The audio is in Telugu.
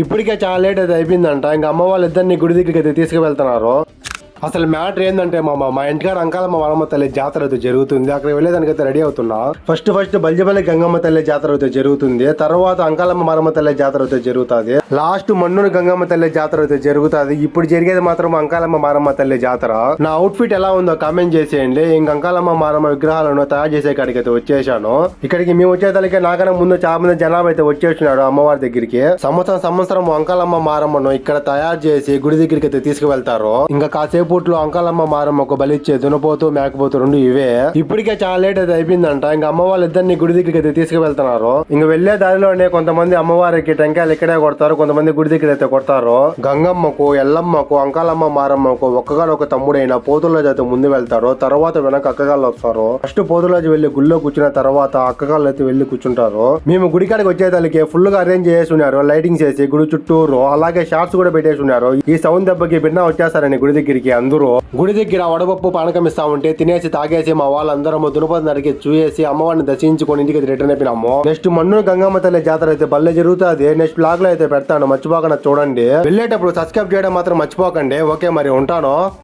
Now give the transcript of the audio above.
ఇప్పటికే చాలా లేట్ అయితే అయిపోయిందంట. ఇంకా అమ్మ వాళ్ళు ఇద్దరిని గుడి దగ్గరికి అయితే తీసుకువెళ్తున్నారు. అసలు మ్యాటర్ ఏంటంటే మా ఇంటికాడ అంకాలమ్మ వారమ్మ తల్లి జాతర అయితే జరుగుతుంది. అక్కడ వెళ్ళేదానికైతే రెడీ అవుతున్నా. ఫస్ట్ బల్జబల్లి గంగమ్మ తల్లి జాతర అయితే జరుగుతుంది. తర్వాత అంకాలమ్మ వారమ్మ తల్లి జాతర అయితే జరుగుతుంది. లాస్ట్ మన్నూరు గంగమ్మ తల్లి జాతర అయితే జరుగుతుంది. ఇప్పుడు జరిగేది మాత్రం అంకాలమ్మ మారమ్మ తల్లి జాతర. నా అవుట్ ఫిట్ ఎలా ఉందో కామెంట్ చేసేయండి. ఇంక అంకాలమ్మ మారమ్మ విగ్రహాలను తయారు చేసే కాడికి అయితే వచ్చేసాను. ఇక్కడికి మేము వచ్చేదానికి నాకన్నా ముందు చాలా మంది జనాభా అయితే వచ్చేసినాడు అమ్మవారి దగ్గరికి. సంవత్సరం అంకాలమ్మ మారమ్మను ఇక్కడ తయారు చేసి గుడి దగ్గరికి అయితే తీసుకువెళ్తారు. ఇంకా కాసేపు పూట్లో అంకాలమ్మ మారమ్మకు బలిచ్చే దునపోతూ మేకపోతూ రెండు ఇవే. ఇప్పటికే చాలా లేట్ అయితే అయిపోయిందంట. ఇంకా అమ్మ వాళ్ళు ఇద్దరిని గుడి దగ్గరికి అయితే తీసుకువెళ్తున్నారు. ఇంకా వెళ్లే దారిలోనే కొంతమంది అమ్మవారికి టెంకాయలు ఇక్కడే కొడతారు, కొంతమంది గుడి దగ్గర అయితే కొడతారు. గంగమ్మకు, ఎల్లమ్మకు, అంకాలమ్మ మారమ్మకు ఒక్కగానొక తమ్ముడైన పోతురాజు అయితే ముందు వెళ్తారు. తర్వాత వెనక అక్కగాళ్ళు వస్తారు. ఫస్ట్ పోతురాజు వెళ్లి గుళ్ళో కూర్చున్న తర్వాత అక్కగాళ్ళు అయితే వెళ్లి కూర్చుంటారు. మేము గుడికాడికి వచ్చేదానికి ఫుల్ గా అరేంజ్ చేసి ఉన్నారు. లైటింగ్స్ వేసి గుడి చుట్టూరు, అలాగే షార్ట్స్ కూడా పెట్టేసి ఉన్నారు. ఈ సౌండ్ దెబ్బకి బిన్న వచ్చేస్తారని గుడి దగ్గరికి అందరూ. గుడి దగ్గర వడపప్పు పానకం ఇస్తా ఉంటే తినేసి తాగేసి మా వాళ్ళందరూ దునపతి నరికి చూసేసి అమ్మవారిని దర్శించుకొని ఇంటికి రిటర్న్ అయిపోయినాము. నెక్స్ట్ మన్నూరు గంగమ్మ తల్లి జాతర అయితే బల్లె జరుగుతుంది. నెక్స్ట్ బ్లాగ్ లో అయితే పెడతాను, మర్చిపోకుండా చూడండి. వెళ్ళేటప్పుడు సబ్స్క్రైబ్ చేయడం మాత్రం మర్చిపోకండి. ఓకే మరి ఉంటాను.